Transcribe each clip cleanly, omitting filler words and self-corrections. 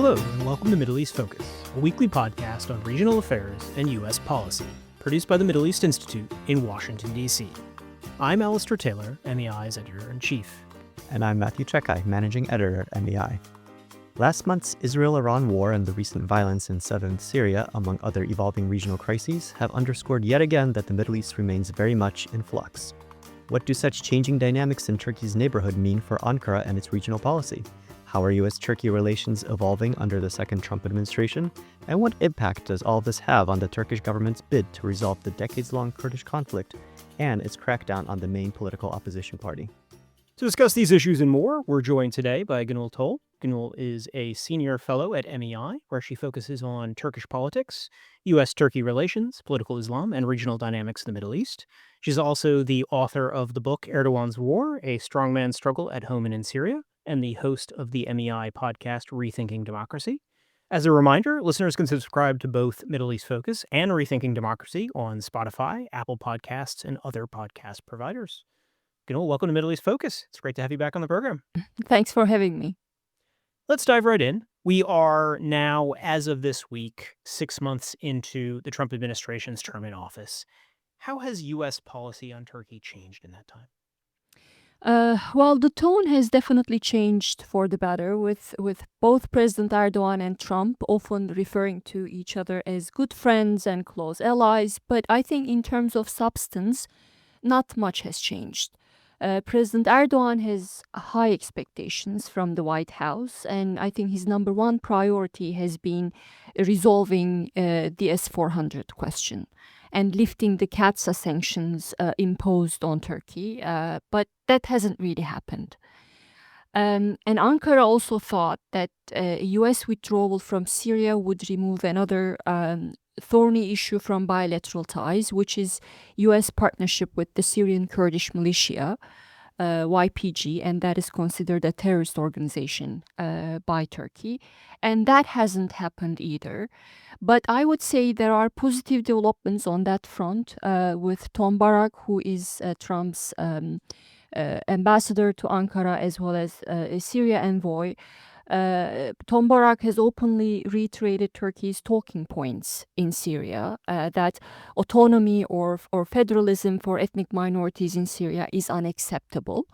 Hello, and welcome to Middle East Focus, a weekly podcast on regional affairs and U.S. policy, produced by the Middle East Institute in Washington, D.C. I'm Alistair Taylor, MEI's editor-in-chief. And I'm Matthew Czekaj, managing editor at MEI. Last month's Israel-Iran war and the recent violence in southern Syria, among other evolving regional crises, have underscored yet again that the Middle East remains very much in flux. What do such changing dynamics in Turkey's neighborhood mean for Ankara and its regional policy? How are U.S.-Turkey relations evolving under the second Trump administration? And what impact does all of this have on the Turkish government's bid to resolve the decades-long Kurdish conflict and its crackdown on the main political opposition party? To discuss these issues and more, we're joined today by Gönül. Gönül is a senior fellow at MEI, where she focuses on Turkish politics, U.S.-Turkey relations, political Islam, and regional dynamics in the Middle East. She's also the author of the book Erdoğan's War, A Strongman's Struggle at Home and in Syria, and the host of the MEI podcast Rethinking Democracy. As a reminder, listeners can subscribe to both Middle East Focus and Rethinking Democracy on Spotify, Apple Podcasts, and other podcast providers. Gönül, welcome to Middle East Focus. It's great to have you back on the program. Thanks for having me. Let's dive right in. We are now, as of this week, 6 months into the Trump administration's term in office. How has U.S. policy on Turkey changed in that time? Well, the tone has definitely changed for the better, with both President Erdoğan and Trump often referring to each other as good friends and close allies. But I think in terms of substance, not much has changed. President Erdoğan has high expectations from the White House, and I think his number one priority has been resolving the S-400 question and lifting the CAATSA sanctions imposed on Turkey, but that hasn't really happened. And Ankara also thought that U.S. withdrawal from Syria would remove another thorny issue from bilateral ties, which is U.S. partnership with the Syrian Kurdish militia, YPG, and that is considered a terrorist organization by Turkey. And that hasn't happened either. But I would say there are positive developments on that front with Tom Barak, who is Trump's ambassador to Ankara as well as a Syria envoy. Tom Barak has openly reiterated Turkey's talking points in Syria, that autonomy or federalism for ethnic minorities in Syria is unacceptable.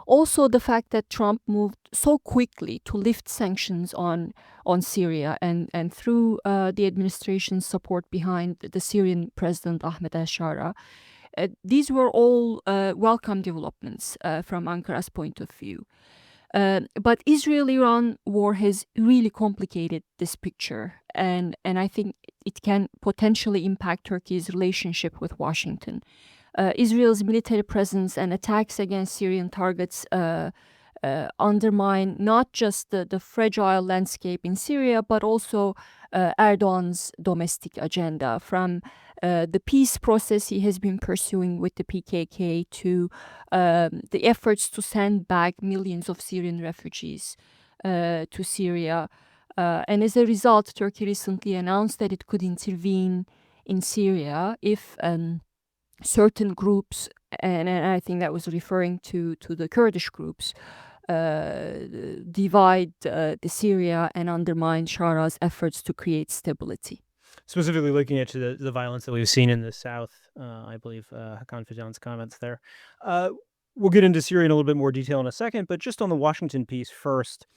Also, the fact that Trump moved so quickly to lift sanctions on Syria and through the administration's support behind the Syrian President Ahmed al-Shara, these were all welcome developments from Ankara's point of view. But Israel-Iran war has really complicated this picture, and I think it can potentially impact Turkey's relationship with Washington. Israel's military presence and attacks against Syrian targets undermine not just the fragile landscape in Syria, but also Erdoğan's domestic agenda, from the peace process he has been pursuing with the PKK to the efforts to send back millions of Syrian refugees to Syria. And as a result, Turkey recently announced that it could intervene in Syria if certain groups, and I think that was referring to the Kurdish groups, divide the Syria and undermine Shara's efforts to create stability. Specifically looking at the violence that we've seen in the south, I believe Hakan Fidan's comments there. We'll get into Syria in a little bit more detail in a second, but just on the Washington piece first,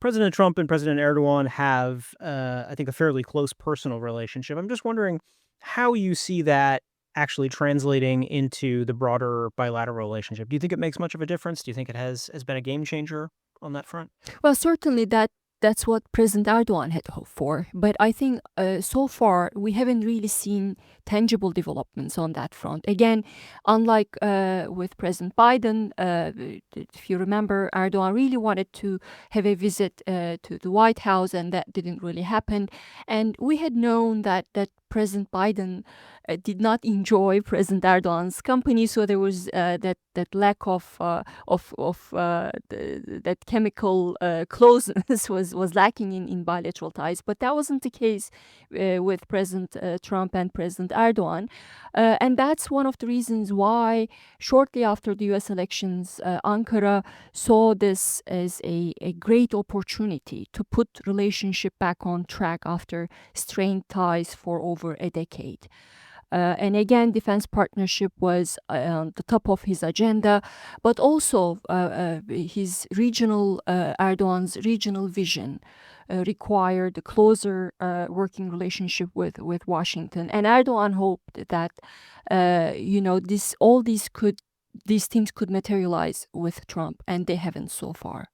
President Trump and President Erdoğan have, I think, a fairly close personal relationship. I'm just wondering how you see that actually translating into the broader bilateral relationship. Do you think it makes much of a difference? Do you think it has been a game changer on that front? Well, certainly that's what President Erdoğan had hoped for. But I think so far we haven't really seen tangible developments on that front. Again, unlike with President Biden, if you remember, Erdoğan really wanted to have a visit to the White House, and that didn't really happen. And we had known that President Biden did not enjoy President Erdoğan's company, so there was that lack of that chemical closeness was lacking in bilateral ties. But that wasn't the case with President Trump and President Erdogan. And that's one of the reasons why, shortly after the US elections, Ankara saw this as a great opportunity to put relationship back on track after strained ties for over a decade. And again, defense partnership was on the top of his agenda, but also his regional, Erdogan's regional vision required a closer working relationship with Washington. And Erdogan hoped that, these themes could materialize with Trump, and they haven't so far.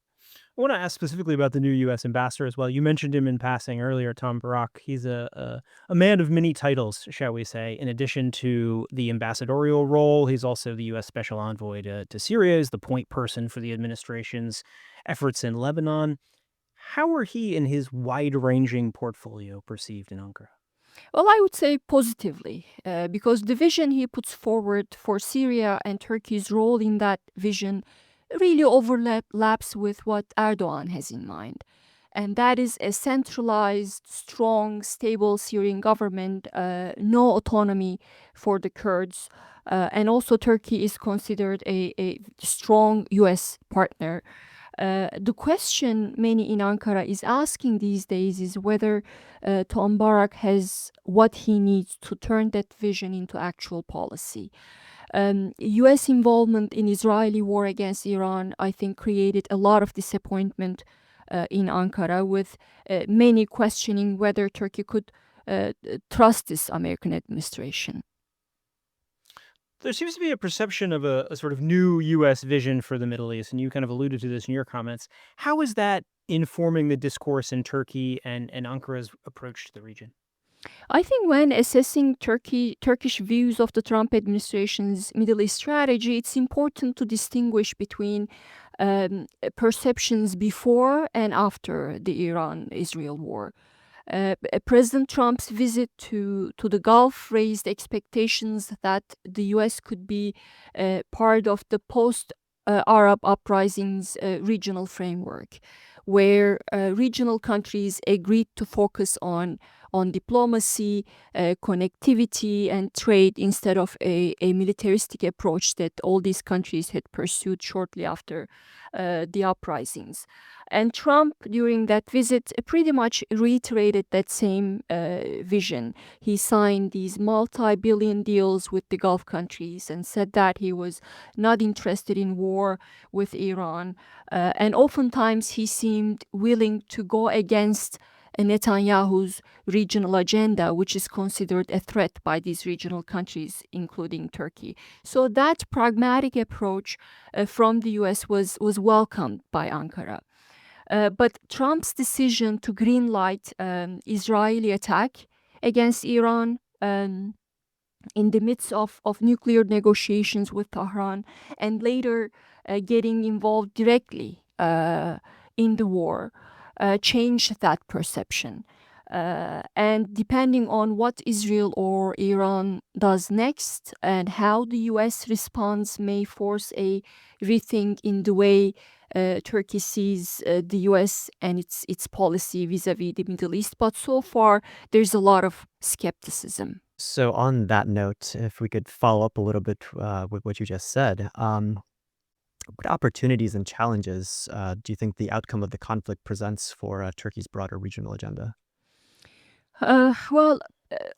I want to ask specifically about the new U.S. ambassador as well. You mentioned him in passing earlier, Tom Barak. He's a man of many titles, shall we say. In addition to the ambassadorial role, he's also the U.S. special envoy to Syria, is the point person for the administration's efforts in Lebanon. How are he and his wide-ranging portfolio perceived in Ankara? Well, I would say positively, because the vision he puts forward for Syria and Turkey's role in that vision really overlaps with what Erdogan has in mind. And that is a centralized, strong, stable Syrian government, no autonomy for the Kurds. And also Turkey is considered a strong US partner. The question many in Ankara is asking these days is whether Tom Barak has what he needs to turn that vision into actual policy. US involvement in Israeli war against Iran, I think, created a lot of disappointment in Ankara, with many questioning whether Turkey could trust this American administration. There seems to be a perception of a sort of new U.S. vision for the Middle East, and you kind of alluded to this in your comments. How is that informing the discourse in Turkey and Ankara's approach to the region? I think when assessing Turkish views of the Trump administration's Middle East strategy, it's important to distinguish between perceptions before and after the Iran-Israel war. President Trump's visit to the Gulf raised expectations that the U.S. could be part of the post-Arab uprisings regional framework, where regional countries agreed to focus on diplomacy, connectivity, and trade instead of a militaristic approach that all these countries had pursued shortly after the uprisings. And Trump, during that visit, pretty much reiterated that same vision. He signed these multi-billion deals with the Gulf countries and said that he was not interested in war with Iran. And oftentimes he seemed willing to go against Netanyahu's regional agenda, which is considered a threat by these regional countries, including Turkey. So that pragmatic approach from the US was welcomed by Ankara. But Trump's decision to greenlight Israeli attack against Iran in the midst of nuclear negotiations with Tehran, and later getting involved directly in the war, changed that perception. And depending on what Israel or Iran does next and how the US responds may force a rethink in the way Turkey sees the US and its policy vis-a-vis the Middle East. But so far, there's a lot of skepticism. So on that note, if we could follow up a little bit with what you just said, what opportunities and challenges do you think the outcome of the conflict presents for Turkey's broader regional agenda? Well,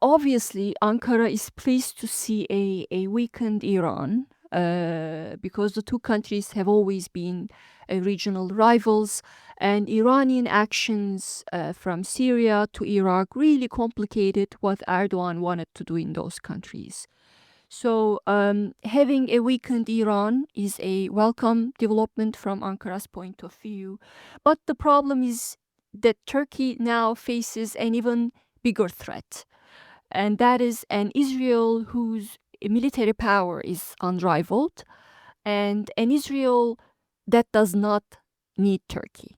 obviously, Ankara is pleased to see a weakened Iran because the two countries have always been regional rivals, and Iranian actions from Syria to Iraq really complicated what Erdogan wanted to do in those countries. So having a weakened Iran is a welcome development from Ankara's point of view. But the problem is that Turkey now faces an even bigger threat, and that is an Israel whose military power is unrivaled, and an Israel that does not need Turkey.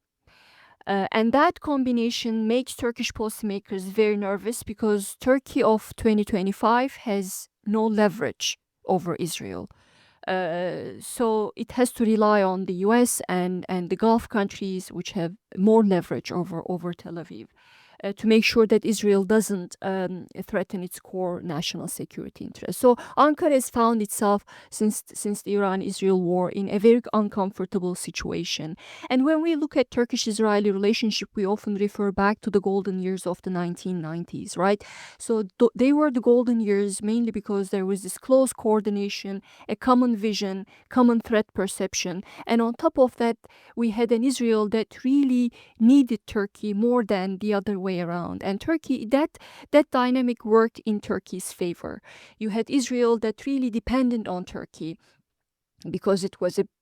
And that combination makes Turkish policymakers very nervous because Turkey of 2025 has no leverage over Israel. So it has to rely on the US and the Gulf countries, which have more leverage over Tel Aviv. to make sure that Israel doesn't threaten its core national security interests. So Ankara has found itself since the Iran-Israel war in a very uncomfortable situation. And when we look at Turkish-Israeli relationship, we often refer back to the golden years of the 1990s, right? So they were the golden years mainly because there was this close coordination, a common vision, common threat perception. And on top of that, we had an Israel that really needed Turkey more than the other way around. And Turkey, that dynamic worked in Turkey's favor. You had Israel that really depended on Turkey because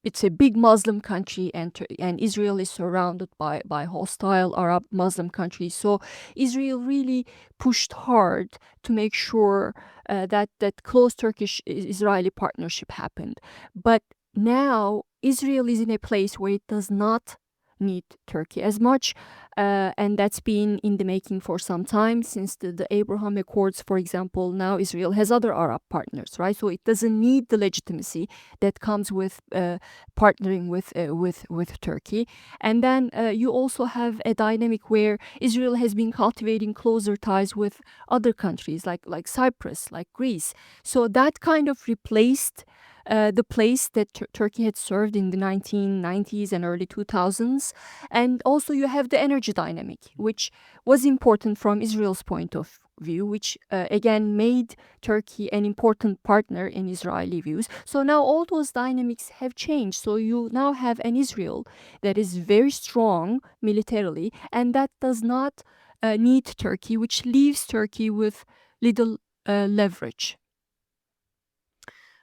it's a big Muslim country, and Israel is surrounded by hostile Arab Muslim countries. So Israel really pushed hard to make sure that close Turkish-Israeli partnership happened. But now Israel is in a place where it does not need Turkey as much, and that's been in the making for some time since the Abraham Accords, for example. Now Israel has other Arab partners, right? So it doesn't need the legitimacy that comes with partnering with Turkey. And then you also have a dynamic where Israel has been cultivating closer ties with other countries like Cyprus, like Greece. So that kind of replaced the place that Turkey had served in the 1990s and early 2000s. And also you have the energy dynamic, which was important from Israel's point of view, which again made Turkey an important partner in Israeli views. So now all those dynamics have changed. So you now have an Israel that is very strong militarily and that does not need Turkey, which leaves Turkey with little leverage.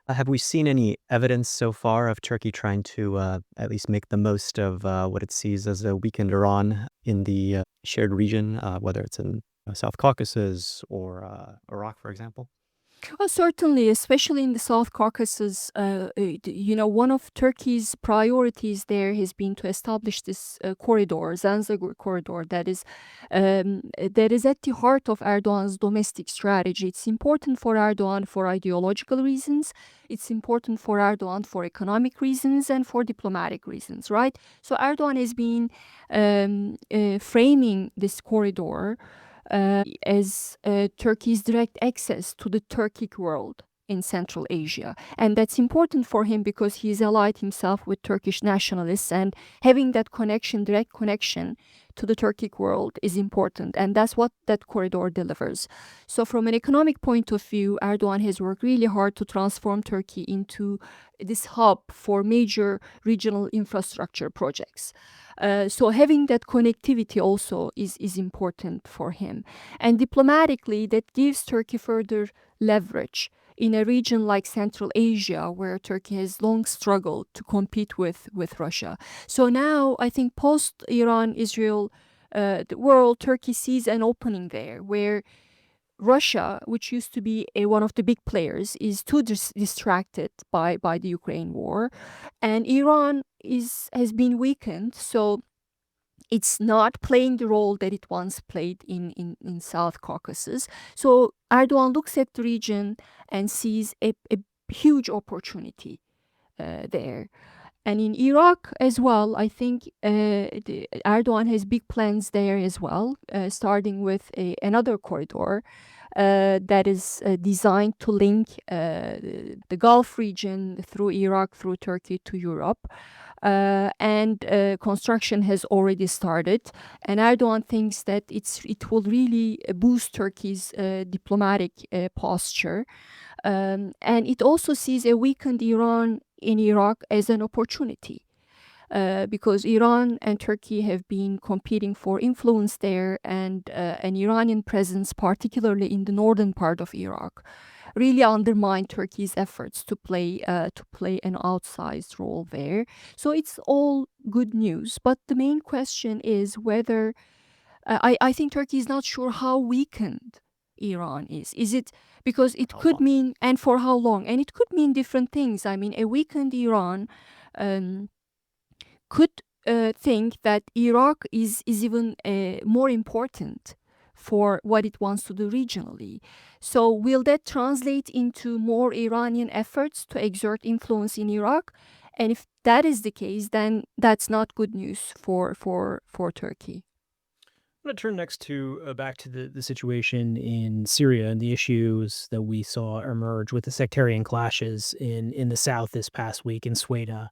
Have we seen any evidence so far of Turkey trying to at least make the most of what it sees as a weakened Iran in the shared region, whether it's in South Caucasus or Iraq, for example? Well, certainly, especially in the South Caucasus, one of Turkey's priorities there has been to establish this corridor, Zanzer Corridor, that is at the heart of Erdogan's domestic strategy. It's important for Erdogan for ideological reasons. It's important for Erdogan for economic reasons and for diplomatic reasons, right? So Erdogan has been framing this corridor as Turkey's direct access to the Turkic world in Central Asia. And that's important for him because he's allied himself with Turkish nationalists, and having that connection, direct connection to the Turkic world is important. And that's what that corridor delivers. So from an economic point of view, Erdogan has worked really hard to transform Turkey into this hub for major regional infrastructure projects. So having that connectivity also is important for him. And diplomatically, that gives Turkey further leverage in a region like Central Asia, where Turkey has long struggled to compete with Russia. So now, I think post-Iran-Israel the world, Turkey sees an opening there, where Russia, which used to be one of the big players, is too distracted by the Ukraine war, and Iran has been weakened. So it's not playing the role that it once played in South Caucasus. So Erdogan looks at the region and sees a huge opportunity there. And in Iraq as well, I think Erdogan has big plans there as well, starting with another corridor that is designed to link the Gulf region through Iraq, through Turkey to Europe. And construction has already started. And Erdogan thinks that it will really boost Turkey's diplomatic posture. And it also sees a weakened Iran in Iraq as an opportunity. Because Iran and Turkey have been competing for influence there, and an Iranian presence, particularly in the northern part of Iraq, really undermined Turkey's efforts to play an outsized role there. So it's all good news, but the main question is whether I think Turkey is not sure how weakened Iran is. Is it because it could mean, and for how long? And it could mean different things. I mean, a weakened Iran could think that Iraq is even more important for what it wants to do regionally. So will that translate into more Iranian efforts to exert influence in Iraq? And if that is the case, then that's not good news for Turkey. I'm going to turn next to back to the situation in Syria and the issues that we saw emerge with the sectarian clashes in the south this past week in Sweden,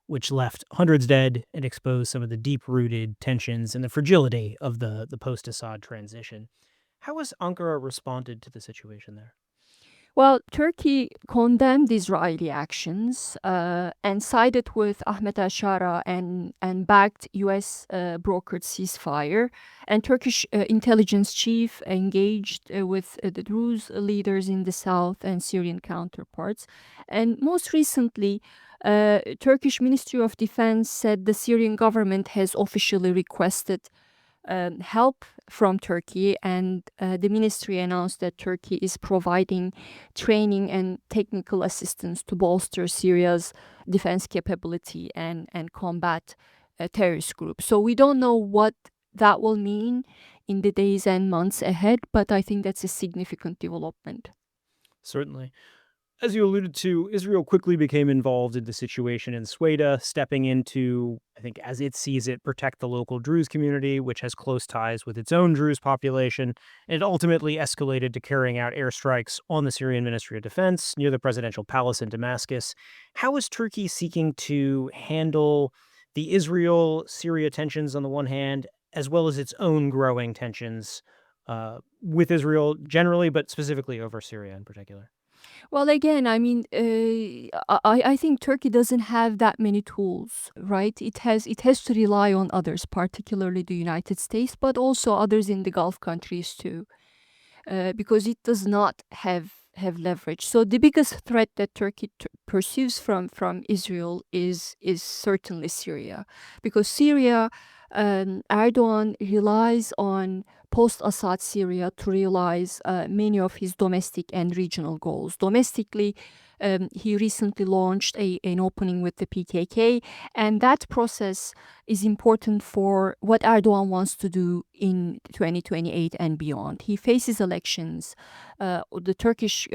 which left hundreds dead and exposed some of the deep-rooted tensions and the fragility of the post-Assad transition. How has Ankara responded to the situation there? Well, Turkey condemned Israeli actions and sided with Ahmet al-Shara and backed U.S. Brokered ceasefire. And Turkish intelligence chief engaged with the Druze leaders in the south and Syrian counterparts. And most recently, Turkish Ministry of Defense said the Syrian government has officially requested help from Turkey, and the ministry announced that Turkey is providing training and technical assistance to bolster Syria's defense capability and combat terrorist groups. So we don't know what that will mean in the days and months ahead, but I think that's a significant development. Certainly. As you alluded to, Israel quickly became involved in the situation in Sweden, stepping in to, I think, as it sees it, protect the local Druze community, which has close ties with its own Druze population. And it ultimately escalated to carrying out airstrikes on the Syrian Ministry of Defense near the presidential palace in Damascus. How is Turkey seeking to handle the Israel-Syria tensions on the one hand, as well as its own growing tensions with Israel generally, but specifically over Syria in particular? Well, again, I mean, I think Turkey doesn't have that many tools, right? It has to rely on others, particularly the United States, but also others in the Gulf countries too, because it does not have leverage. So the biggest threat that Turkey pursues from Israel is certainly Syria, because Syria, Erdogan relies on post-Assad Syria to realize many of his domestic and regional goals. Domestically, he recently launched an opening with the PKK, and that process is important for what Erdogan wants to do in 2028 and beyond. He faces elections. The Turkish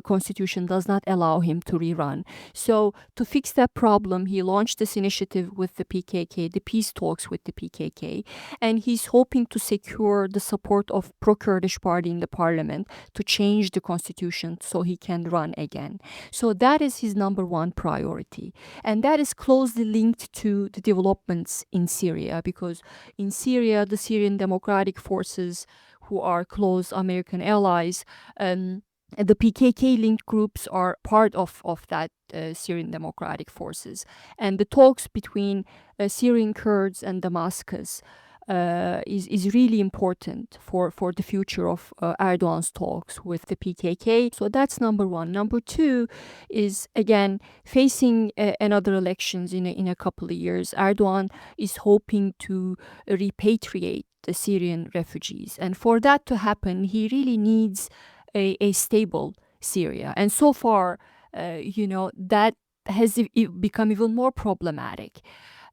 constitution does not allow him to rerun. So to fix that problem, he launched this initiative with the PKK, the peace talks with the PKK, and he's hoping to secure the support of pro-Kurdish party in the parliament to change the constitution so he can run again. So that is his number one priority. And that is closely linked to the developments in Syria, because in Syria, the Syrian Democratic Forces, who are close American allies, the PKK-linked groups are part of that Syrian Democratic Forces. And the talks between Syrian Kurds and Damascus is really important for the future of Erdogan's talks with the PKK. So that's number one. Number two is, again, facing another elections in a couple of years. Erdogan is hoping to repatriate the Syrian refugees. And for that to happen, he really needs a stable Syria. And so far, that has become even more problematic.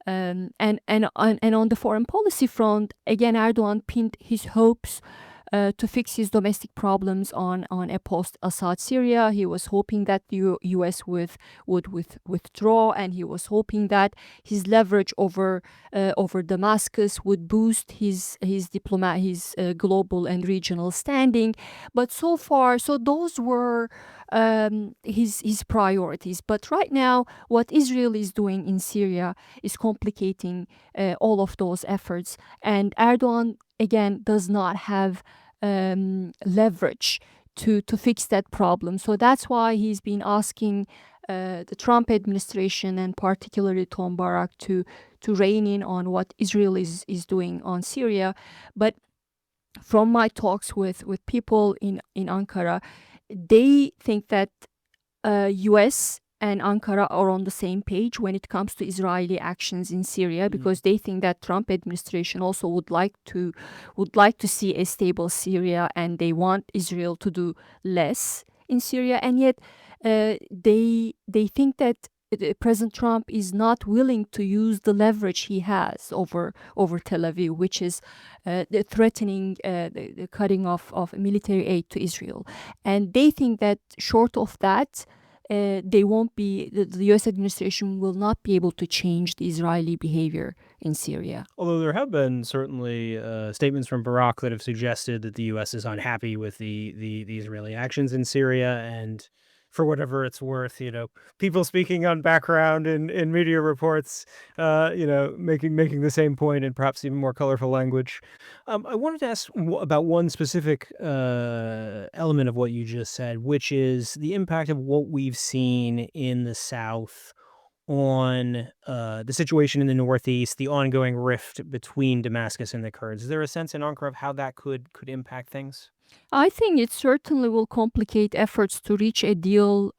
And on the foreign policy front, again, Erdogan pinned his hopes to fix his domestic problems on a post-Assad Syria. He was hoping that the U.S. would withdraw, and he was hoping that his leverage over Damascus would boost his global and regional standing. But so far, so those were his priorities. But right now, what Israel is doing in Syria is complicating all of those efforts, and Erdogan again does not have leverage to fix that problem. So that's why he's been asking the Trump administration, and particularly Tom Barak, to rein in on what Israel is doing on Syria. But from my talks with people in Ankara, they think that US and Ankara are on the same page when it comes to Israeli actions in Syria, because they think that Trump administration also would like to see a stable Syria, and they want Israel to do less in Syria. And yet they think that President Trump is not willing to use the leverage he has over Tel Aviv, which is threatening the cutting off of military aid to Israel. And they think that short of that, they won't be, the US administration will not be able to change the Israeli behavior in Syria. Although there have been certainly statements from Barack that have suggested that the U.S. is unhappy with the Israeli actions in Syria, and for whatever it's worth, people speaking on background in media reports, making the same point in perhaps even more colorful language. I wanted to ask about one specific element of what you just said, which is the impact of what we've seen in the South on the situation in the Northeast, the ongoing rift between Damascus and the Kurds. Is there a sense in Ankara of how that could impact things? I think it certainly will complicate efforts to reach a deal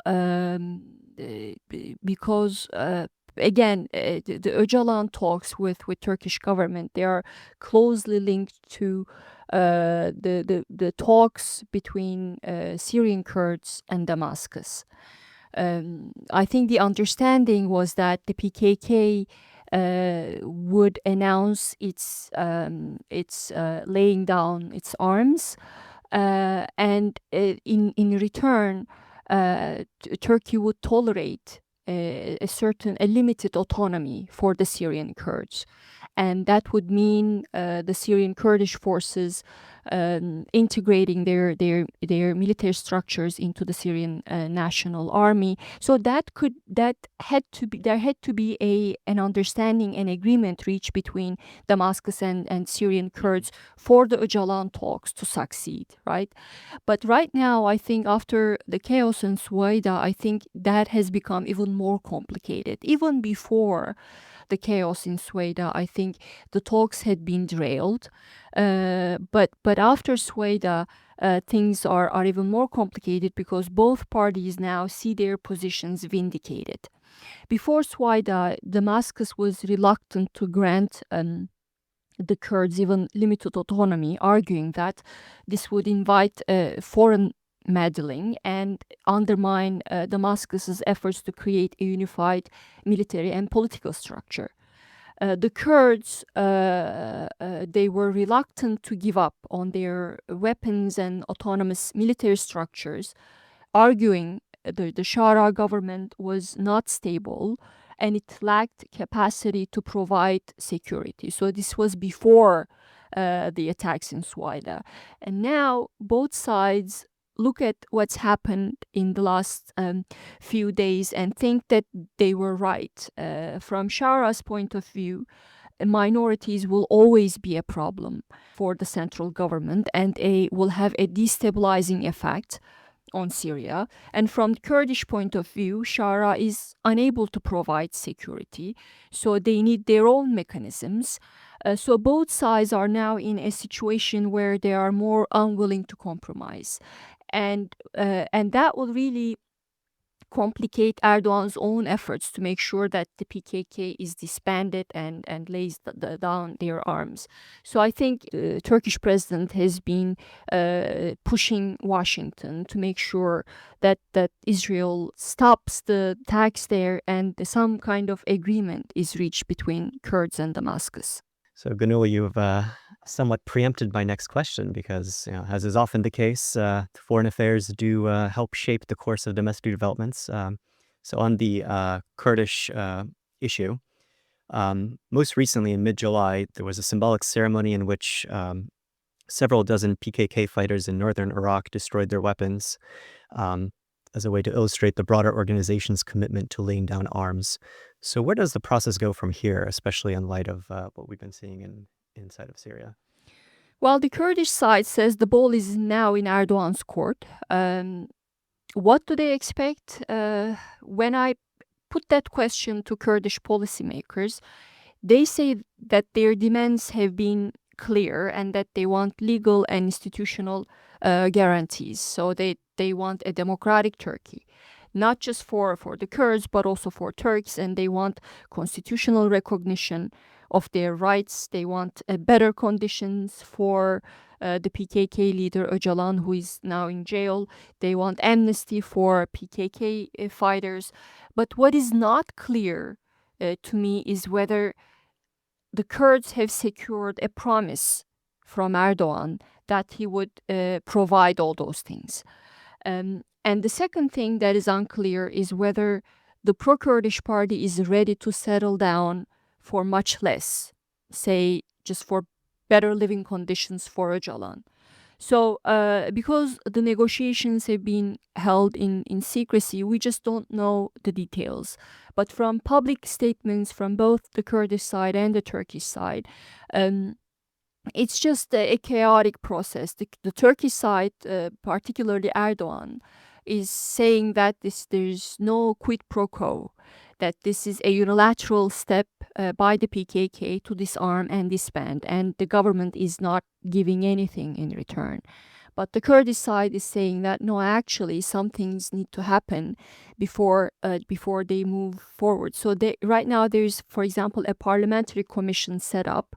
because, again, the Öcalan talks with Turkish government, they are closely linked to the talks between Syrian Kurds and Damascus. I think the understanding was that the PKK would announce its laying down its arms, and in return, Turkey would tolerate a limited autonomy for the Syrian Kurds. And that would mean the Syrian Kurdish forces integrating their military structures into the Syrian national army. So there had to be an understanding, an agreement reached between Damascus and Syrian Kurds for the Öcalan talks to succeed, right? But right now, I think after the chaos in Suwaida, I think that has become even more complicated. Even before the chaos in Suwaida, I think the talks had been derailed. But after Suwaida, things are even more complicated because both parties now see their positions vindicated. Before Suwaida, Damascus was reluctant to grant the Kurds even limited autonomy, arguing that this would invite foreign meddling and undermine Damascus's efforts to create a unified military and political structure. The Kurds, they were reluctant to give up on their weapons and autonomous military structures, arguing the Shara government was not stable and it lacked capacity to provide security. So this was before the attacks in Suwaida. And now both sides look at what's happened in the last few days and think that they were right. From Shara's point of view, minorities will always be a problem for the central government and will have a destabilizing effect on Syria. And from the Kurdish point of view, Shara is unable to provide security, so they need their own mechanisms. So both sides are now in a situation where they are more unwilling to compromise. And that will really complicate Erdoğan's own efforts to make sure that the PKK is disbanded and lays down their arms. So I think the Turkish president has been pushing Washington to make sure that Israel stops the attacks there and some kind of agreement is reached between Kurds and Damascus. So, Gönül, you've somewhat preempted my next question because, as is often the case, foreign affairs do help shape the course of domestic developments. So on the Kurdish issue, most recently in mid-July, there was a symbolic ceremony in which several dozen PKK fighters in northern Iraq destroyed their weapons as a way to illustrate the broader organization's commitment to laying down arms. So where does the process go from here, especially in light of what we've been seeing inside of Syria? Well, the Kurdish side says the ball is now in Erdoğan's court. What do they expect? When I put that question to Kurdish policymakers, they say that their demands have been clear and that they want legal and institutional guarantees. So they want a democratic Turkey, not just for the Kurds, but also for Turks, and they want constitutional recognition of their rights. They want better conditions for the PKK leader Öcalan, who is now in jail. They want amnesty for PKK fighters. But what is not clear to me is whether the Kurds have secured a promise from Erdoğan that he would provide all those things. And And the second thing that is unclear is whether the pro-Kurdish party is ready to settle down for much less, say, just for better living conditions for Öcalan. So because the negotiations have been held in secrecy, we just don't know the details. But from public statements from both the Kurdish side and the Turkish side, it's just a chaotic process. The Turkish side, particularly Erdoğan, is saying that there's no quid pro quo, that this is a unilateral step by the PKK to disarm and disband, and the government is not giving anything in return. But the Kurdish side is saying that no, actually, some things need to happen before they move forward. So right now, there's, for example, a parliamentary commission set up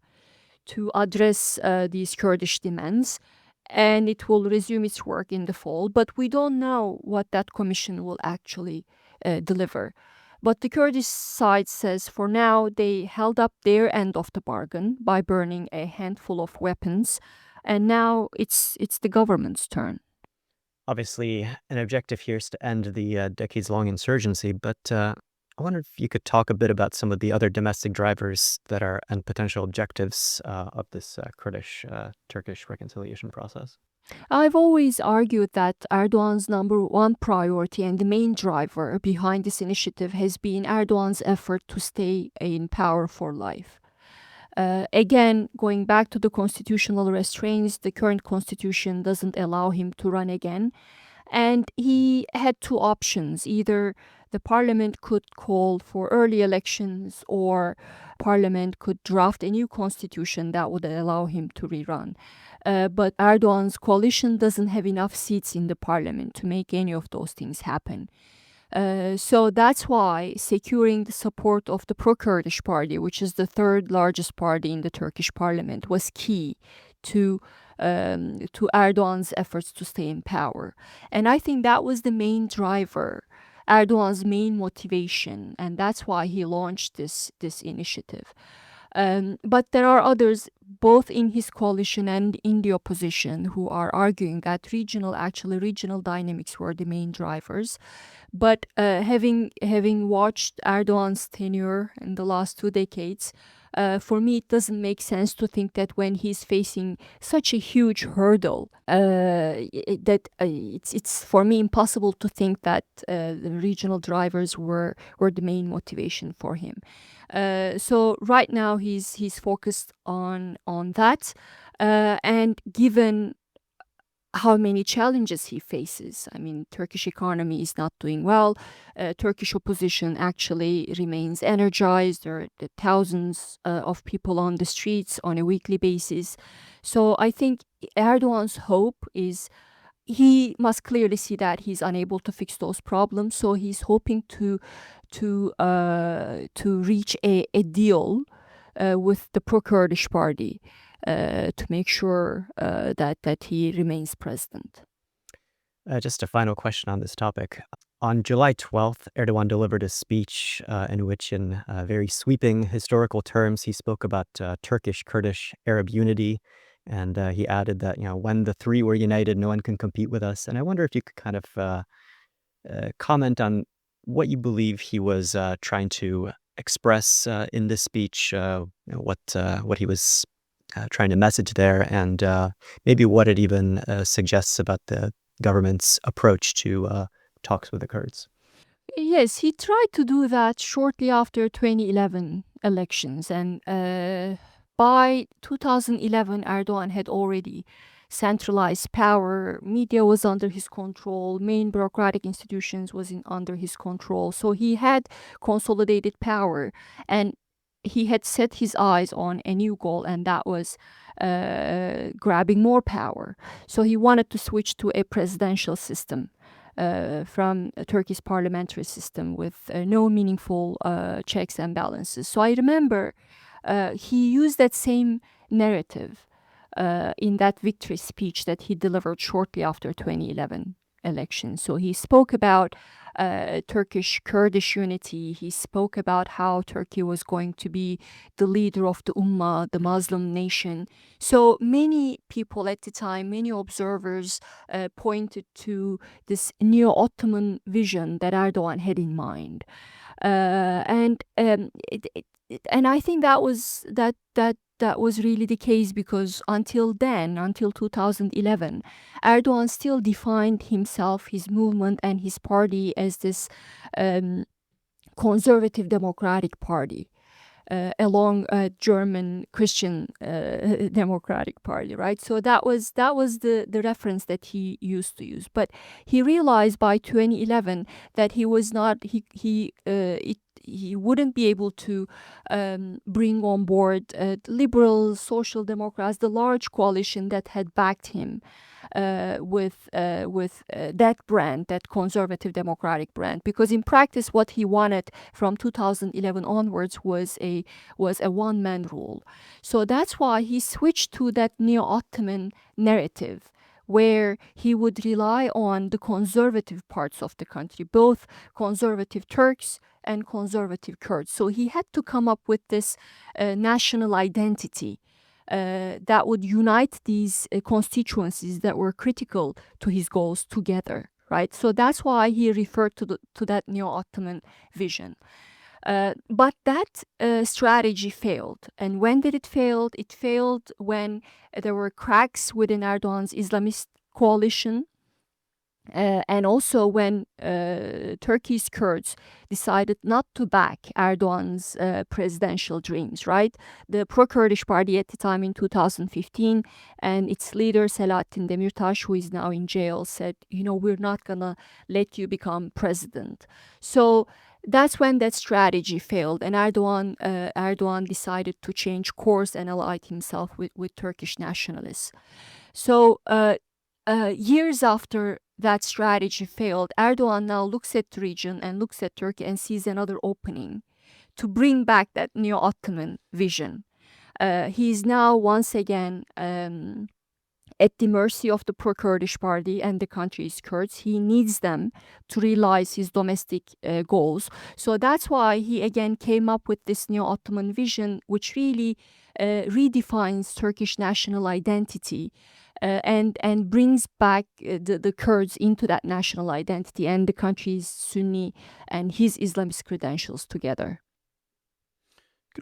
to address these Kurdish demands, and it will resume its work in the fall. But we don't know what that commission will actually deliver. But the Kurdish side says for now they held up their end of the bargain by burning a handful of weapons, and now it's the government's turn. Obviously, an objective here is to end the decades-long insurgency, but I wonder if you could talk a bit about some of the other domestic drivers that are and potential objectives of this Kurdish-Turkish reconciliation process. I've always argued that Erdoğan's number one priority and the main driver behind this initiative has been Erdoğan's effort to stay in power for life. Again, going back to the constitutional restraints, the current constitution doesn't allow him to run again. And he had two options. Either the parliament could call for early elections, or parliament could draft a new constitution that would allow him to rerun. But Erdoğan's coalition doesn't have enough seats in the parliament to make any of those things happen. So that's why securing the support of the pro-Kurdish party, which is the third largest party in the Turkish parliament, was key to Erdoğan's efforts to stay in power. And I think that was the main driver, Erdoğan's main motivation, and that's why he launched this initiative. But there are others, both in his coalition and in the opposition, who are arguing that regional dynamics were the main drivers. But having watched Erdoğan's tenure in the last 2 decades, for me, it doesn't make sense to think that when he's facing such a huge hurdle, it's for me impossible to think that the regional drivers were the main motivation for him. So right now he's focused on that, and given how many challenges he faces. I mean, Turkish economy is not doing well. Turkish opposition actually remains energized. There are thousands of people on the streets on a weekly basis. So I think Erdoğan's hope is he must clearly see that he's unable to fix those problems. So he's hoping to reach a deal with the pro-Kurdish party. To make sure that he remains president. Just a final question on this topic. On July 12th, Erdoğan delivered a speech in which, in very sweeping historical terms, he spoke about Turkish, Kurdish, Arab unity, and he added that, when the three were united, no one can compete with us. And I wonder if you could kind of comment on what you believe he was trying to express in this speech, what he was trying to message there, and maybe what it even suggests about the government's approach to talks with the Kurds. Yes, he tried to do that shortly after 2011 elections, and by 2011, Erdoğan had already centralized power. Media was under his control. Main bureaucratic institutions was under his control. So he had consolidated power, and he had set his eyes on a new goal, and that was grabbing more power. So he wanted to switch to a presidential system from a Turkish parliamentary system with no meaningful checks and balances. So I remember he used that same narrative in that victory speech that he delivered shortly after 2011 election. So he spoke about Turkish Kurdish unity. He spoke about how Turkey was going to be the leader of the Ummah, the Muslim nation. So many people at the time, many observers pointed to this neo-Ottoman vision that Erdoğan had in mind. And I think that was really the case, because until then, until 2011, Erdoğan still defined himself, his movement, and his party as this conservative democratic party, along German Christian democratic party, right? So that was the reference that he used to use. But he realized by 2011 that he wouldn't be able to bring on board liberals, social democrats, the large coalition that had backed him with that brand, that conservative democratic brand. Because in practice, what he wanted from 2011 onwards was a one-man rule. So that's why he switched to that neo-Ottoman narrative, where he would rely on the conservative parts of the country, both conservative Turks and conservative Kurds. So he had to come up with this national identity that would unite these constituencies that were critical to his goals together, right? So that's why he referred to that neo-Ottoman vision. But that strategy failed. And when did it fail? It failed when there were cracks within Erdoğan's Islamist coalition, and also when Turkey's Kurds decided not to back Erdoğan's presidential dreams, right? The pro-Kurdish party at the time in 2015 and its leader Selahattin Demirtas, who is now in jail, said, we're not gonna let you become president. So that's when that strategy failed, and Erdoğan decided to change course and allied himself with Turkish nationalists. So years after that strategy failed, Erdoğan now looks at the region and looks at Turkey and sees another opening to bring back that neo-Ottoman vision. He is now once again at the mercy of the pro-Kurdish party and the country's Kurds. He needs them to realize his domestic goals. So that's why he again came up with this neo-Ottoman vision, which really redefines Turkish national identity and brings back the Kurds into that national identity and the country's Sunni and his Islamist credentials together.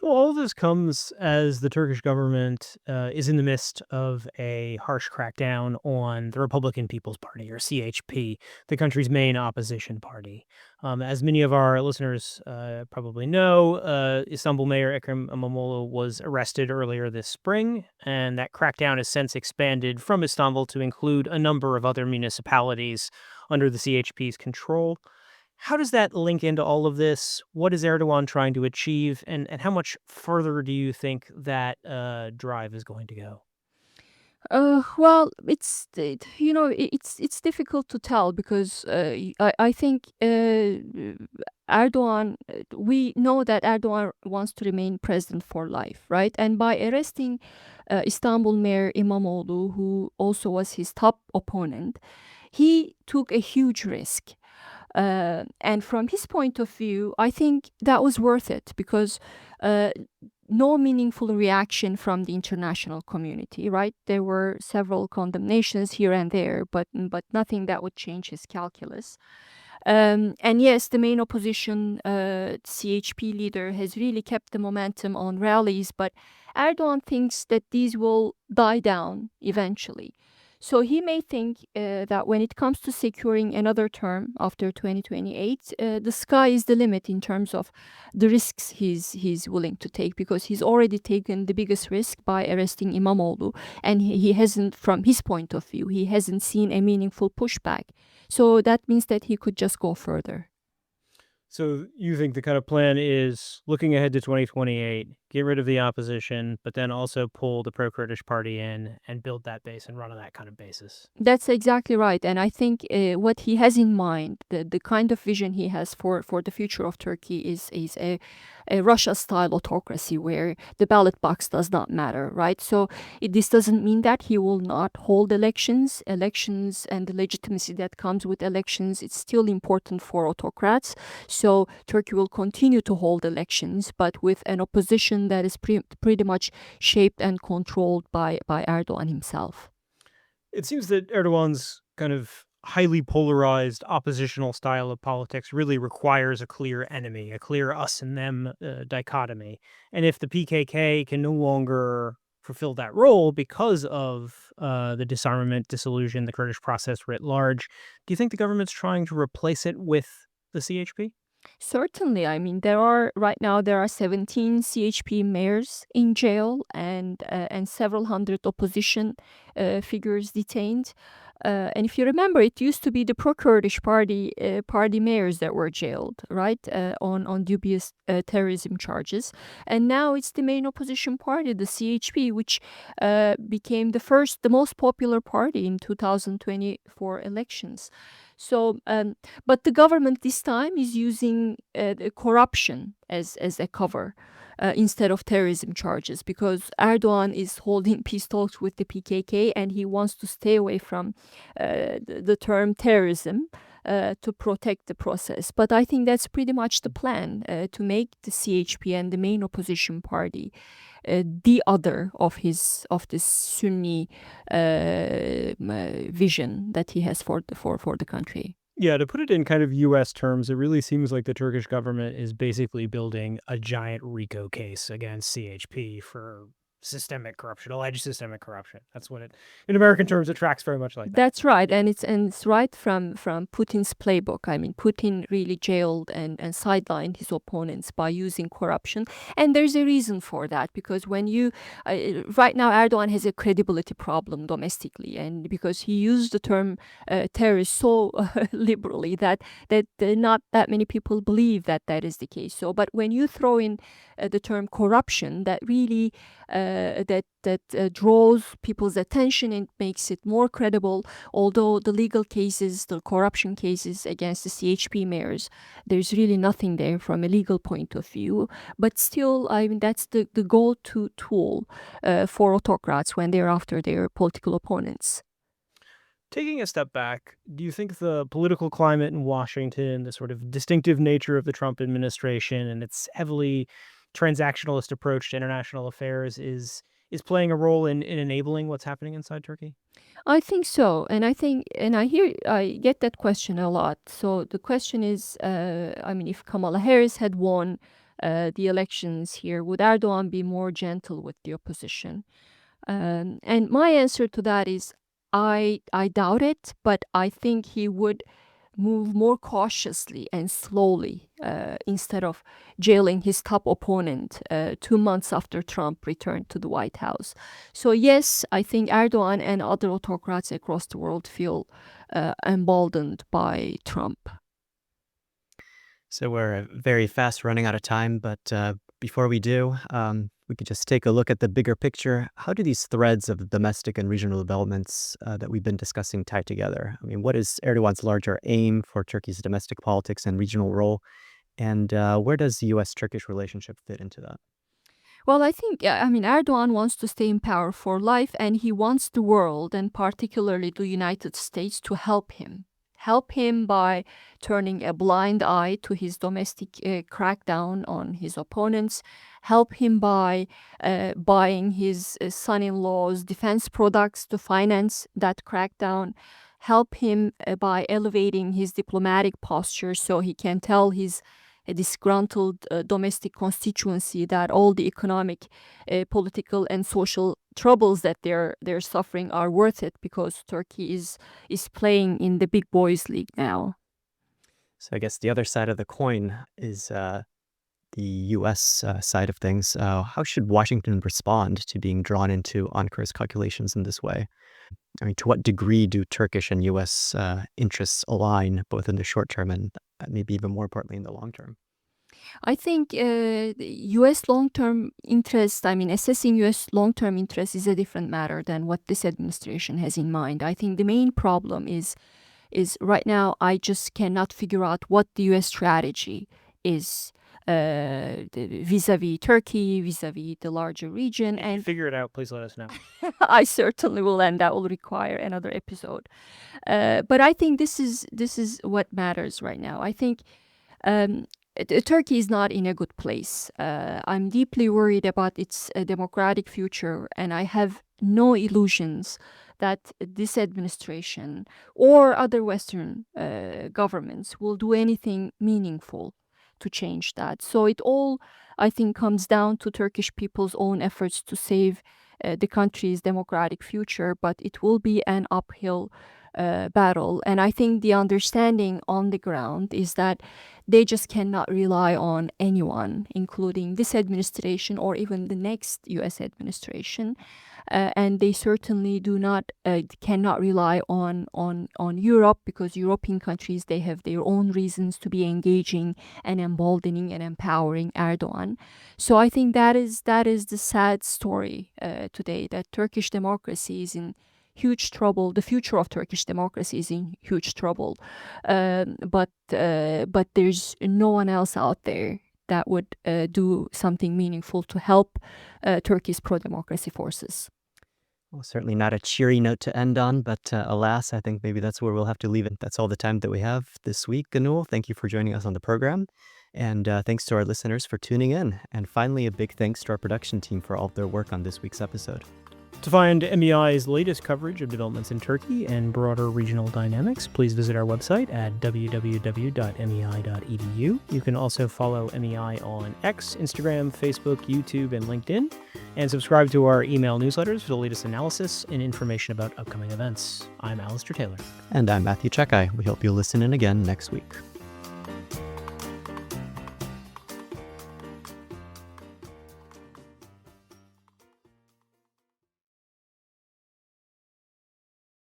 All of this comes as the Turkish government is in the midst of a harsh crackdown on the Republican People's Party, or CHP, the country's main opposition party. As many of our listeners probably know, Istanbul Mayor Ekrem İmamoğlu was arrested earlier this spring, and that crackdown has since expanded from Istanbul to include a number of other municipalities under the CHP's control. How does that link into all of this? What is Erdoğan trying to achieve, and how much further do you think that drive is going to go? Well, it's difficult to tell, because I think Erdoğan. We know that Erdoğan wants to remain president for life, right? And by arresting Istanbul Mayor İmamoğlu, who also was his top opponent, he took a huge risk. And from his point of view, I think that was worth it, because no meaningful reaction from the international community, right? There were several condemnations here and there, but nothing that would change his calculus. And yes, the main opposition, CHP leader, has really kept the momentum on rallies, but Erdoğan thinks that these will die down eventually. So he may think that when it comes to securing another term after 2028, the sky is the limit in terms of the risks he's willing to take, because he's already taken the biggest risk by arresting İmamoğlu, and he hasn't, from his point of view, he hasn't seen a meaningful pushback. So that means that he could just go further. So you think the kind of plan is looking ahead to 2028, get rid of the opposition, but then also pull the pro-Kurdish party in and build that base and run on that kind of basis. That's exactly right. And I think what he has in mind, the kind of vision he has for the future of Turkey is a Russia-style autocracy where the ballot box does not matter, right? So this doesn't mean that he will not hold elections. Elections and the legitimacy that comes with elections, it's still important for autocrats. So Turkey will continue to hold elections, but with an opposition that is pretty much shaped and controlled by Erdogan himself. It seems that Erdogan's kind of highly polarized oppositional style of politics really requires a clear enemy, a clear us and them dichotomy. And if the PKK can no longer fulfill that role because of the disarmament, disillusion, the Kurdish process writ large, do you think the government's trying to replace it with the CHP? Certainly. I mean, right now there are 17 CHP mayors in jail and several hundred opposition figures detained. And if you remember, it used to be the pro-Kurdish party mayors that were jailed, right, on dubious terrorism charges. And now it's the main opposition party, the CHP, which became the most popular party in 2024 elections. So, but the government this time is using the corruption as a cover instead of terrorism charges, because Erdogan is holding peace talks with the PKK and he wants to stay away from the term terrorism to protect the process. But I think that's pretty much the plan, to make the CHP and the main opposition party the other of this Sunni vision that he has for the country. Yeah, to put it in kind of U.S. terms, it really seems like the Turkish government is basically building a giant RICO case against CHP for systemic corruption, alleged systemic corruption. That's what in American terms, it tracks very much like that. That's right, and it's right from Putin's playbook. I mean, Putin really jailed and sidelined his opponents by using corruption, and there's a reason for that, because when you right now Erdogan has a credibility problem domestically, and because he used the term terrorist so liberally that not that many people believe that is the case. So, but when you throw in the term corruption, that really draws people's attention and makes it more credible. Although the legal cases, the corruption cases against the CHP mayors, there's really nothing there from a legal point of view. But still, I mean, that's the go-to tool for autocrats when they're after their political opponents. Taking a step back, do you think the political climate in Washington, the sort of distinctive nature of the Trump administration and its heavily transactionalist approach to international affairs is playing a role in enabling what's happening inside Turkey? I think so, and I get that question a lot. So the question is, I mean, if Kamala Harris had won the elections here, would Erdogan be more gentle with the opposition? And my answer to that is, I doubt it, but I think he would move more cautiously and slowly instead of jailing his top opponent 2 months after Trump returned to the White House. So yes, I think Erdogan and other autocrats across the world feel emboldened by Trump. So we're very fast running out of time, but before we do, we could just take a look at the bigger picture. How do these threads of domestic and regional developments that we've been discussing tie together? I mean, what is Erdogan's larger aim for Turkey's domestic politics and regional role? And where does the U.S.-Turkish relationship fit into that? Well, I think, I mean, Erdogan wants to stay in power for life, and he wants the world, and particularly the United States, to help him. Help him by turning a blind eye to his domestic crackdown on his opponents. Help him by buying his son-in-law's defense products to finance that crackdown. Help him by elevating his diplomatic posture so he can tell his disgruntled domestic constituency that all the economic, political, and social troubles that they're suffering are worth it, because Turkey is playing in the big boys league now. So I guess the other side of the coin is the U.S. Side of things. How should Washington respond to being drawn into Ankara's calculations in this way? I mean, to what degree do Turkish and U.S. interests align, both in the short term and maybe even more importantly in the long term? I think the U.S. long-term interest, assessing U.S. long-term interest is a different matter than what this administration has in mind. I think the main problem is right now I just cannot figure out what the U.S. strategy is vis-a-vis Turkey, vis-a-vis the larger region. And Figure it out. Please let us know. I certainly will, and that will require another episode. But I think this is what matters right now. I think Turkey is not in a good place. I'm deeply worried about its democratic future, and I have no illusions that this administration or other Western governments will do anything meaningful to change that. So it all, I think, comes down to Turkish people's own efforts to save the country's democratic future, but it will be an uphill battle. And I think the understanding on the ground is that they just cannot rely on anyone, including this administration or even the next U.S. administration. And they certainly cannot rely on Europe, because European countries, they have their own reasons to be engaging and emboldening and empowering Erdoğan. So I think that is the sad story today, that Turkish democracy is in huge trouble. The future of Turkish democracy is in huge trouble. But there's no one else out there that would do something meaningful to help Turkey's pro-democracy forces. Well, certainly not a cheery note to end on, but alas, I think maybe that's where we'll have to leave it. That's all the time that we have this week. Gönül, thank you for joining us on the program. And thanks to our listeners for tuning in. And finally, a big thanks to our production team for all of their work on this week's episode. To find MEI's latest coverage of developments in Turkey and broader regional dynamics, please visit our website at www.mei.edu. You can also follow MEI on X, Instagram, Facebook, YouTube, and LinkedIn, and subscribe to our email newsletters for the latest analysis and information about upcoming events. I'm Alistair Taylor. And I'm Matthew Czekaj. We hope you'll listen in again next week.